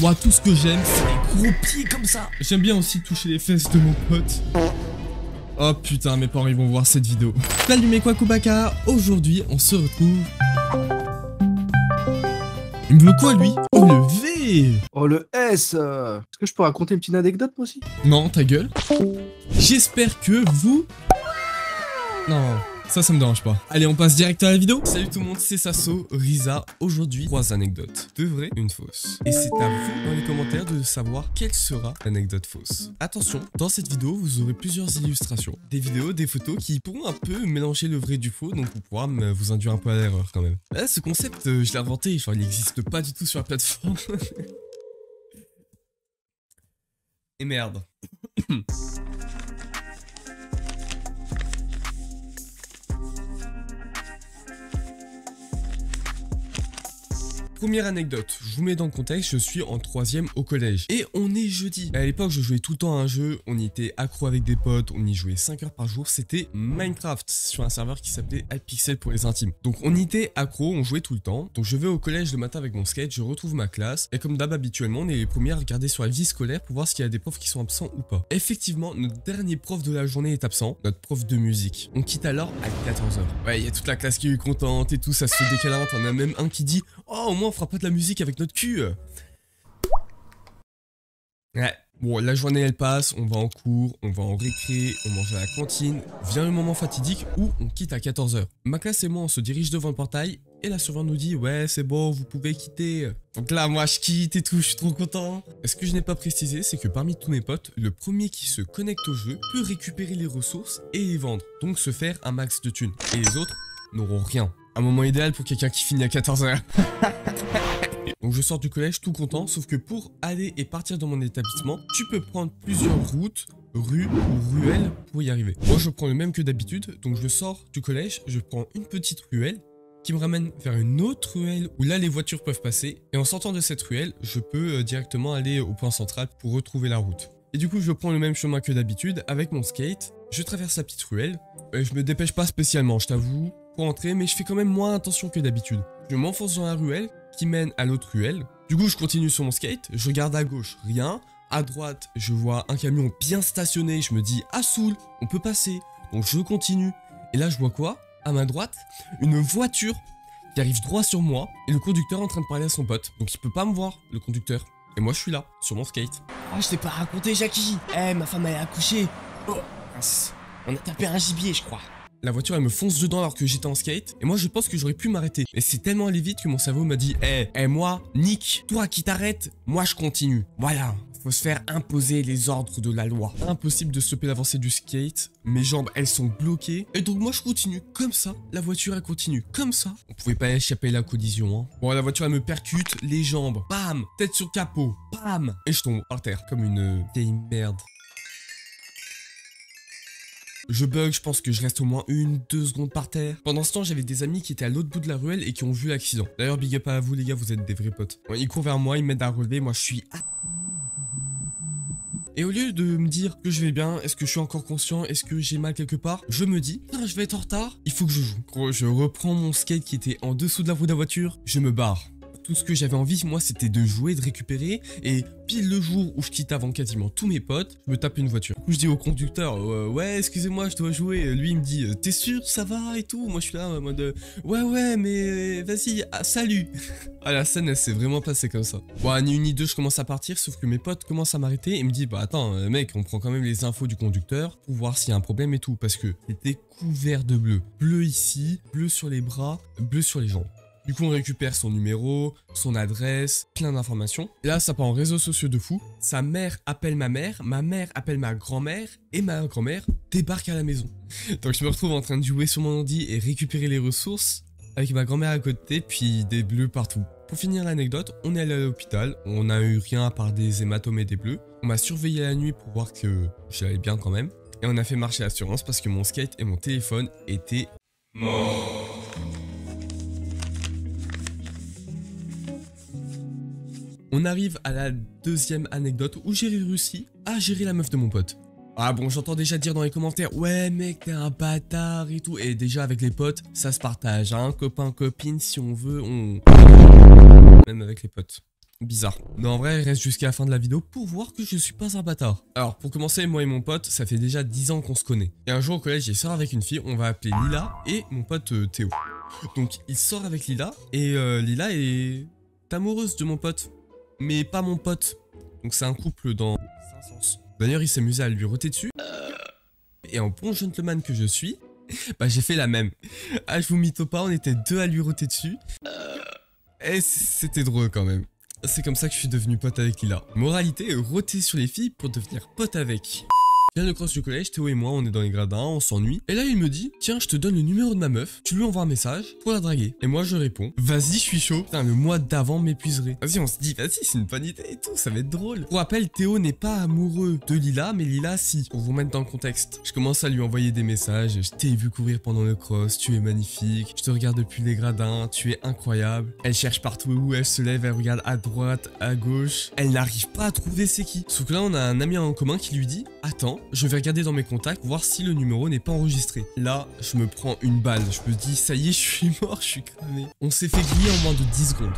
Moi, tout ce que j'aime, c'est les gros pieds comme ça. J'aime bien aussi toucher les fesses de mon pote. Oh putain, mes parents ils vont voir cette vidéo. Salut mes Kwakubaka, aujourd'hui on se retrouve... Il me veut quoi lui? Oh le V! Oh le S Est-ce que je peux raconter une petite anecdote moi aussi? Non, ta gueule. J'espère que vous... Non, ça me dérange pas. Allez, on passe direct à la vidéo. Salut tout le monde, c'est Sasso, Risa. Aujourd'hui, 3 anecdotes. 2 vraies, une fausse. Et c'est à vous dans les commentaires de savoir quelle sera l'anecdote fausse. Attention, dans cette vidéo, vous aurez plusieurs illustrations. Des vidéos, des photos qui pourront un peu mélanger le vrai du faux, donc on pourra vous induire un peu à l'erreur quand même. Là, ce concept, je l'ai inventé, genre il n'existe pas du tout sur la plateforme. Et merde. Première anecdote, je vous mets dans le contexte, je suis en 3ème au collège. Et on est jeudi. À l'époque, je jouais tout le temps à un jeu, on y était accro avec des potes, on y jouait 5 heures par jour, c'était Minecraft, sur un serveur qui s'appelait Hypixel pour les intimes. Donc on y était accro, on jouait tout le temps. Donc je vais au collège le matin avec mon skate, je retrouve ma classe, et comme d'hab habituellement, on est les premiers à regarder sur la vie scolaire pour voir s'il y a des profs qui sont absents ou pas. Effectivement, notre dernier prof de la journée est absent, notre prof de musique. On quitte alors à 14 h. Ouais, il y a toute la classe qui est contente et tout, ça se fait des câlins, on a même un qui dit « Oh, au moins on fera pas de la musique avec notre cul !» Ouais, bon, la journée elle passe, on va en cours, on va en récré, on mange à la cantine. Vient le moment fatidique où on quitte à 14 h. Ma classe et moi on se dirige devant le portail et la surveillante nous dit « Ouais, c'est bon, vous pouvez quitter. » Donc là, moi je quitte et tout, je suis trop content. Et ce que je n'ai pas précisé, c'est que parmi tous mes potes, le premier qui se connecte au jeu peut récupérer les ressources et les vendre. Donc se faire un max de thunes. Et les autres n'auront rien. Un moment idéal pour quelqu'un qui finit à 14 h. Donc je sors du collège tout content, sauf que pour aller et partir dans mon établissement, tu peux prendre plusieurs routes, rues ou ruelles pour y arriver. Moi je prends le même que d'habitude, donc je sors du collège, je prends une petite ruelle qui me ramène vers une autre ruelle où là les voitures peuvent passer. Et en sortant de cette ruelle, je peux directement aller au point central pour retrouver la route. Et du coup je prends le même chemin que d'habitude avec mon skate, je traverse la petite ruelle, je me dépêche pas spécialement je t'avoue, pour entrer, mais je fais quand même moins attention que d'habitude. Je m'enfonce dans la ruelle qui mène à l'autre ruelle. Du coup, je continue sur mon skate, je regarde à gauche, rien. À droite, je vois un camion bien stationné, je me dis, ah Soul, on peut passer. Donc je continue. Et là, je vois quoi? À ma droite, une voiture qui arrive droit sur moi et le conducteur est en train de parler à son pote. Donc il peut pas me voir, le conducteur. Et moi, je suis là, sur mon skate. Oh, je t'ai pas raconté, Jackie. Eh, ma femme elle a accouché. Oh, mince. On a tapé un gibier, je crois. La voiture elle me fonce dedans alors que j'étais en skate et moi je pense que j'aurais pu m'arrêter. Mais c'est tellement allé vite que mon cerveau m'a dit moi, Nick, toi qui t'arrêtes, moi je continue. Voilà, faut se faire imposer les ordres de la loi. Impossible de stopper l'avancée du skate, mes jambes elles sont bloquées. Et donc moi je continue comme ça, la voiture elle continue comme ça. On pouvait pas échapper à la collision hein. Bon la voiture elle me percute, les jambes, bam, tête sur le capot, bam. Et je tombe par terre comme une vieille merde. Je bug, je pense que je reste au moins 1-2 secondes par terre. Pendant ce temps, j'avais des amis qui étaient à l'autre bout de la ruelle et qui ont vu l'accident. D'ailleurs, big up à vous les gars, vous êtes des vrais potes. Bon, ils courent vers moi, ils m'aident à relever, moi je suis... Et au lieu de me dire que je vais bien, est-ce que je suis encore conscient, est-ce que j'ai mal quelque part, je me dis, ah, je vais être en retard, il faut que je joue. Gros, je reprends mon skate qui était en dessous de la roue de la voiture, je me barre. Tout ce que j'avais envie, moi, c'était de jouer, de récupérer. Et pile le jour où je quitte avant quasiment tous mes potes, je me tape une voiture. Du coup, je dis au conducteur, ouais, excusez-moi, je dois jouer. Lui, il me dit, t'es sûr, ça va et tout. Moi, je suis là en mode, ouais, mais vas-y, salut. Ah, la scène, elle s'est vraiment passée comme ça. Bon, ni une ni deux, je commence à partir, sauf que mes potes commencent à m'arrêter et me disent, bah attends, mec, on prend quand même les infos du conducteur pour voir s'il y a un problème et tout. Parce que c'était couvert de bleu. Bleu ici, bleu sur les bras, bleu sur les jambes. Du coup, on récupère son numéro, son adresse, plein d'informations. Et là, ça part en réseaux sociaux de fou. Sa mère appelle ma mère appelle ma grand-mère, et ma grand-mère débarque à la maison. Donc, je me retrouve en train de jouer sur mon ordi et récupérer les ressources, avec ma grand-mère à côté, puis des bleus partout. Pour finir l'anecdote, on est allé à l'hôpital, on n'a eu rien à part des hématomes et des bleus. On m'a surveillé la nuit pour voir que j'allais bien quand même. Et on a fait marcher l'assurance parce que mon skate et mon téléphone étaient morts. On arrive à la deuxième anecdote où j'ai réussi à gérer la meuf de mon pote. Ah bon, j'entends déjà dire dans les commentaires, ouais mec, t'es un bâtard et tout. Et déjà avec les potes, ça se partage, hein, copain, copine, si on veut, on... Même avec les potes. bizarre. Mais en vrai, reste jusqu'à la fin de la vidéo pour voir que je suis pas un bâtard. Alors, pour commencer, moi et mon pote, ça fait déjà 10 ans qu'on se connaît. Et un jour au collège, il sort avec une fille, on va appeler Lila et mon pote Théo. Donc, il sort avec Lila et Lila est amoureuse de mon pote. Mais pas mon pote. Donc, c'est un couple dans un sens. D'ailleurs, il s'amusait à lui roter dessus. Et en bon gentleman que je suis, bah j'ai fait la même. Ah, je vous mytho pas, on était deux à lui roter dessus. Et c'était drôle quand même. C'est comme ça que je suis devenu pote avec Lila. Moralité, roter sur les filles pour devenir pote avec. Bien le cross du collège, Théo et moi, on est dans les gradins, on s'ennuie. Et là, il me dit, tiens, je te donne le numéro de ma meuf, tu lui envoies un message pour la draguer. Et moi, je réponds, vas-y, je suis chaud. Putain, le mois d'avant m'épuiserait. Vas-y, on se dit, vas-y, c'est une bonne idée et tout, ça va être drôle. Pour rappel, Théo n'est pas amoureux de Lila, mais Lila, si. Pour vous mettre dans le contexte. Je commence à lui envoyer des messages, je t'ai vu courir pendant le cross, tu es magnifique, je te regarde depuis les gradins, tu es incroyable. Elle cherche partout, elle se lève, elle regarde à droite, à gauche. Elle n'arrive pas à trouver c'est qui. Sauf que là, on a un ami en commun qui lui dit, attends, je vais regarder dans mes contacts, voir si le numéro n'est pas enregistré. Là, je me prends une balle. Je me dis, ça y est, je suis mort, je suis cramé. On s'est fait griller en moins de 10 secondes.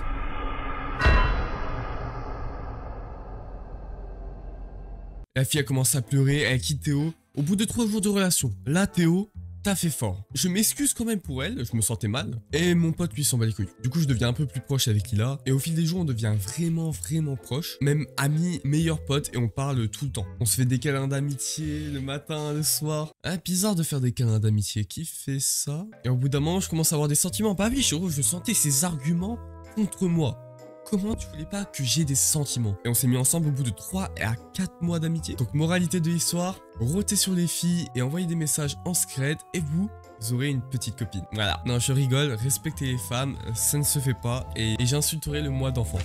La fille a commencé à pleurer, elle quitte Théo. Au bout de 3 jours de relation, là, Théo, t'as fait fort. Je m'excuse quand même pour elle, je me sentais mal. Et mon pote, lui, s'en bat les couilles. Du coup, je deviens un peu plus proche avec Lila. Et au fil des jours, on devient vraiment proche. Même amis, meilleurs potes, et on parle tout le temps. On se fait des câlins d'amitié le matin, le soir. Ah, bizarre de faire des câlins d'amitié. Qui fait ça? Et au bout d'un moment, je commence à avoir des sentiments. Bah oui, je sentais ses arguments contre moi. Comment tu voulais pas que j'ai des sentiments? Et on s'est mis ensemble au bout de 3 à 4 mois d'amitié. Donc moralité de l'histoire, rotez sur les filles et envoyez des messages en secret et vous aurez une petite copine. Voilà. Non, je rigole, respectez les femmes, ça ne se fait pas et j'insulterai le mois d'enfant.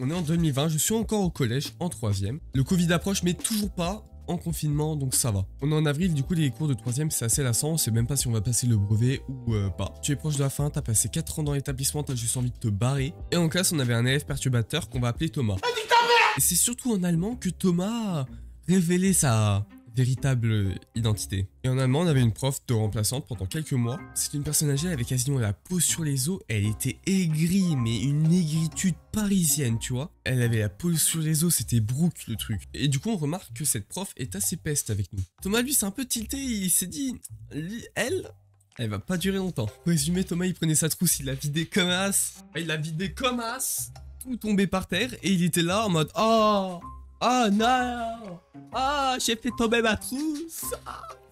On est en 2020, je suis encore au collège en 3ème. Le Covid approche mais toujours pas en confinement, donc ça va. On est en avril, du coup les cours de 3ème c'est assez lassant, on sait même pas si on va passer le brevet ou pas. Tu es proche de la fin, t'as passé 4 ans dans l'établissement, t'as juste envie de te barrer. Et en classe on avait un élève perturbateur qu'on va appeler Thomas. Et c'est surtout en allemand que Thomas a révélé sa véritable identité. Et en allemand, on avait une prof de remplaçante pendant quelques mois. C'est une personne âgée, elle avait quasiment la peau sur les os. Elle était aigrie, mais une aigritude parisienne, tu vois. Elle avait la peau sur les os, c'était Brooke le truc. Et du coup, on remarque que cette prof est assez peste avec nous. Thomas, lui, c'est un peu tilté, il s'est dit, elle va pas durer longtemps. Pour résumer, Thomas, il prenait sa trousse, il l'a vidé comme as. Il l'a vidé comme as. Tout tombé par terre, et il était là en mode, oh non! Ah, j'ai fait tomber ma trousse!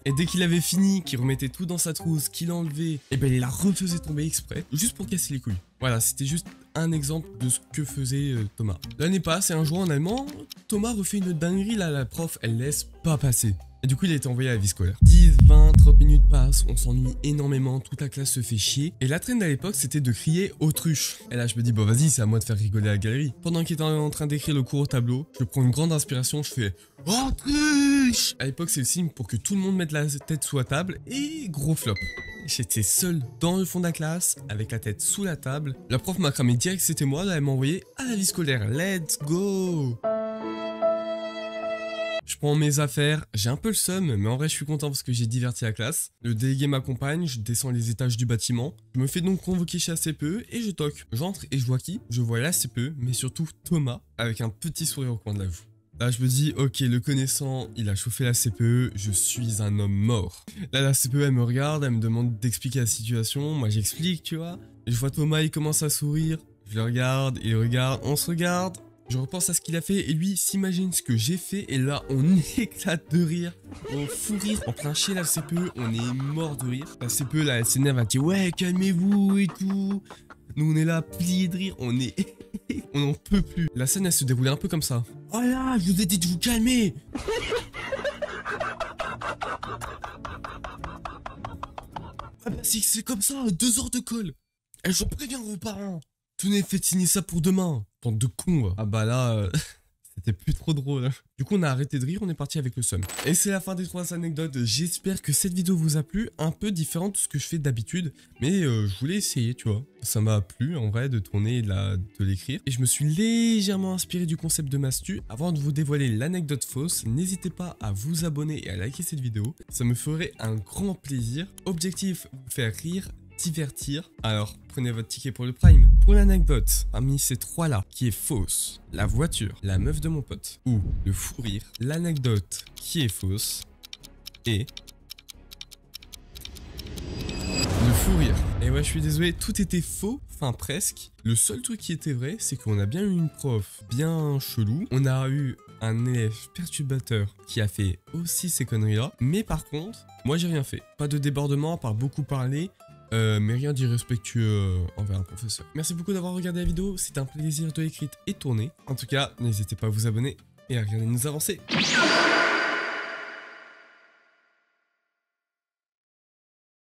Et dès qu'il avait fini, qu'il remettait tout dans sa trousse, qu'il enlevait, et ben il la refaisait tomber exprès, juste pour casser les couilles. Voilà, c'était juste un exemple de ce que faisait Thomas. L'année passe et un jour en allemand, Thomas refait une dinguerie là, la prof, elle laisse pas passer. Et du coup, il a été envoyé à la vie scolaire. 10, 20, 30 minutes passent, on s'ennuie énormément, toute la classe se fait chier. Et la trend à l'époque, c'était de crier autruche. Et là, je me dis, bon, vas-y, c'est à moi de faire rigoler la galerie. Pendant qu'il était en train d'écrire le cours au tableau, je prends une grande inspiration, je fais autruche. À l'époque, c'est le signe pour que tout le monde mette la tête sous la table et gros flop. J'étais seul dans le fond de la classe, avec la tête sous la table. La prof m'a cramé direct, c'était moi, là, elle m'a envoyé à la vie scolaire. Let's go! Je prends mes affaires, j'ai un peu le seum, mais en vrai je suis content parce que j'ai diverti la classe. Le délégué m'accompagne, je descends les étages du bâtiment. Je me fais donc convoquer chez ACPE et je toque. J'entre et je vois qui? Je vois l'ACPE, mais surtout Thomas, avec un petit sourire au coin de la joue. Là je me dis, ok, le connaissant, il a chauffé la CPE, je suis un homme mort. Là la CPE elle me regarde, elle me demande d'expliquer la situation, moi j'explique, tu vois. Et je vois Thomas, il commence à sourire, je le regarde, il regarde, on se regarde. Je repense à ce qu'il a fait et lui s'imagine ce que j'ai fait et là on éclate de rire, on fou rire en plein chez la CPE, on est mort de rire. La CPE là elle s'énerve, elle dit ouais calmez-vous et tout. Nous on est là pliés de rire, on n'en peut plus. La scène elle se déroulait un peu comme ça. Oh là, je vous ai dit de vous calmer. Ah bah c'est comme ça, 2 heures de colle. Et je préviens vos parents. Tenez, faites signer ça pour demain. Bande de cons. Ah bah là, c'était plus trop drôle. Du coup, on a arrêté de rire, on est parti avec le seum. Et c'est la fin des 3 anecdotes. J'espère que cette vidéo vous a plu. Un peu différente de ce que je fais d'habitude. Mais je voulais essayer, tu vois. Ça m'a plu, en vrai, de tourner et de l'écrire. Et je me suis légèrement inspiré du concept de Mastu. Avant de vous dévoiler l'anecdote fausse, n'hésitez pas à vous abonner et à liker cette vidéo. Ça me ferait un grand plaisir. Objectif, vous faire rire divertir. Alors, prenez votre ticket pour le prime. Pour l'anecdote, parmi ces trois-là, qui est fausse, la voiture, la meuf de mon pote, ou le fou rire, l'anecdote qui est fausse, et le fou rire. Et ouais, je suis désolé, tout était faux, enfin presque. Le seul truc qui était vrai, c'est qu'on a bien eu une prof bien chelou. On a eu un élève perturbateur qui a fait aussi ces conneries-là. Mais par contre, moi j'ai rien fait. Pas de débordement, à part beaucoup parler. Mais rien d'irrespectueux envers un professeur. Merci beaucoup d'avoir regardé la vidéo, c'était un plaisir de l'écrire et tourner. En tout cas, n'hésitez pas à vous abonner et à regarder nous avancer.